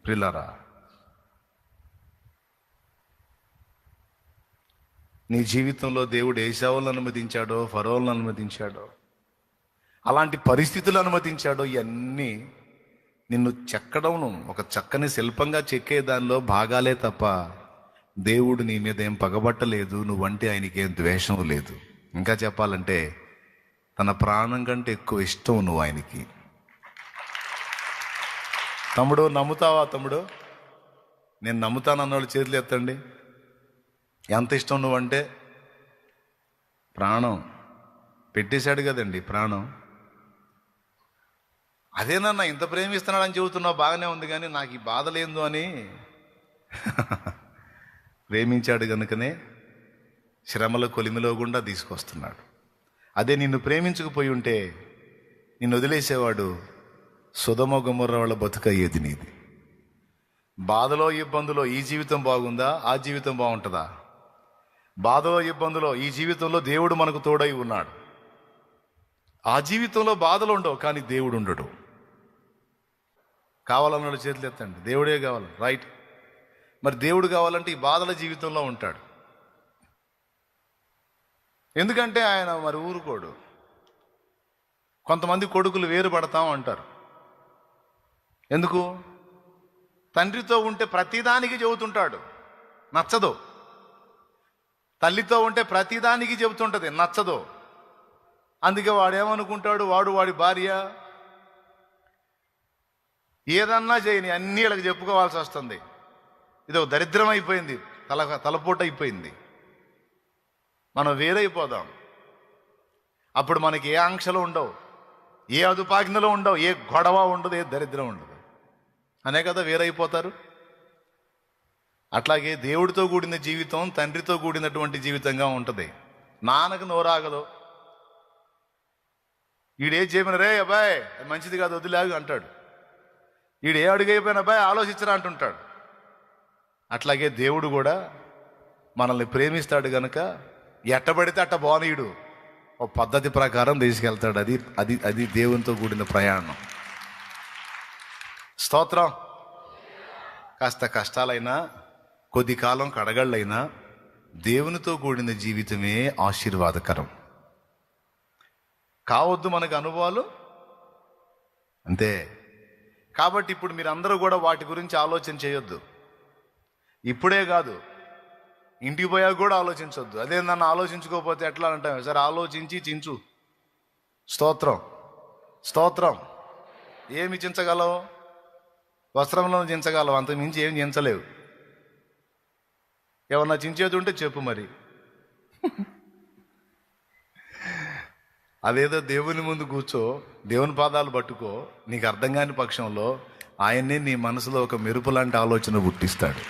ప్రియులారా, నీ జీవితంలో దేవుడు ఏశావులను అనుమతించాడో, ఫరోలను అనుమతించాడో, అలాంటి పరిస్థితులు అనుమతించాడో, ఇవన్నీ నిన్ను చెక్కడం, ఒక చక్కని శిల్పంగా చెక్కే దానిలో భాగాలే తప్ప దేవుడు నీ మీద ఏం పగబట్టలేదు, నువ్వంటే ఆయనకి ఏం ద్వేషం లేదు. ఇంకా చెప్పాలంటే తన ప్రాణం కంటే ఎక్కువ ఇష్టం నువ్వు ఆయనకి. తమ్ముడు, నమ్ముతావా? తమ్ముడు, నేను నమ్ముతానన్నోళ్ళు చేతులు ఎత్తండి. ఎంత ఇష్టం నువ్వంటే? ప్రాణం పెట్టేశాడు కదండి, ప్రాణం. అదేనన్నా ఇంత ప్రేమిస్తున్నాడని చెబుతున్నావు, బాగానే ఉంది, కానీ నాకు ఈ బాధ లేదు అని ప్రేమించాడు కనుకనే శ్రమల కొలిమిలో గుండా తీసుకొస్తున్నాడు. అదే నిన్ను ప్రేమించకపోయి ఉంటే నిన్ను వదిలేసేవాడు. సొదొమ గొమొర్రా వాళ్ళ బతుకయ్యేది నీది. బాధలో ఇబ్బందులో ఈ జీవితం బాగుందా? ఆ జీవితం బాగుంటుందా? బాధలో ఇబ్బందులో ఈ జీవితంలో దేవుడు మనకు తోడై ఉన్నాడు. ఆ జీవితంలో బాధలు ఉండవు, కానీ దేవుడు ఉండడు. కావాలన్నాడు చేతులు ఎత్తండి. దేవుడే కావాలి, రైట్. మరి దేవుడు కావాలంటే ఈ బాధల జీవితంలో ఉంటాడు. ఎందుకంటే ఆయన మరి ఊరుకోడు. కొంతమంది కొడుకులు వేరుపడతాం అంటారు. ఎందుకు? తండ్రితో ఉంటే ప్రతిదానికి చెబుతుంటాడు, నచ్చదు. తల్లితో ఉంటే ప్రతిదానికి చెబుతుంటది, నచ్చదు. అందుకే వాడేమనుకుంటాడు, వాడి భార్య ఏదన్నా చేయని అన్నీ వీళ్ళకి చెప్పుకోవాల్సి వస్తుంది. ఇది ఒక దరిద్రం అయిపోయింది, తలపోటు అయిపోయింది. మనం వేరైపోదాం. అప్పుడు మనకి ఏ ఆంక్షలు ఉండవు, ఏ అదుపాజ్ఞలు ఉండవు, ఏ గొడవ ఉండదు, ఏ దరిద్రం ఉండదు. అనే కదా వేరైపోతారు. అట్లాగే దేవుడితో కూడిన జీవితం తండ్రితో కూడినటువంటి జీవితంగా ఉంటుంది. నాన్నకు నోరాగదు. ఈడే చెప్పిన, రే అబ్బాయి మంచిది కాదు వదిలేగు అంటాడు. ఈడు ఏ అడుగైపోయిన అబ్బాయి ఆలోచించరా అంటుంటాడు. అట్లాగే దేవుడు కూడా మనల్ని ప్రేమిస్తాడు గనక ఎట్టబడితే అట్ట బానీయుడు, ఓ పద్ధతి ప్రకారం తీసుకెళ్తాడు. అది అది అది దేవునితో కూడిన ప్రయాణం. స్తోత్రం. కాస్త కష్టాలైనా, కొద్ది కాలం కడగళ్ళైనా దేవునితో కూడిన జీవితమే ఆశీర్వాదకరం. కావద్దు మనకు అనుభవాలు, అంతే. కాబట్టి ఇప్పుడు మీరు అందరూ కూడా వాటి గురించి ఆలోచన చేయొద్దు. ఇప్పుడే కాదు, ఇంటికి పోయాక కూడా ఆలోచించొద్దు. అదే నన్ను ఆలోచించుకోకపోతే ఎట్లా అంటాం? సరే ఆలోచించి చించు. స్తోత్రం, స్తోత్రం. ఏమి చించగలవు? వస్త్రంలో చించగలవు, అంత మించి ఏం చించలేవు. ఏమన్నా చించేది ఉంటే చెప్పు మరి. అదేదో దేవుని ముందు కూర్చో, దేవుని పాదాలు పట్టుకో. నీకు అర్థం కాని పక్షంలో ఆయన్నే నీ మనసులో ఒక మెరుపు లాంటి ఆలోచన పుట్టిస్తాడు.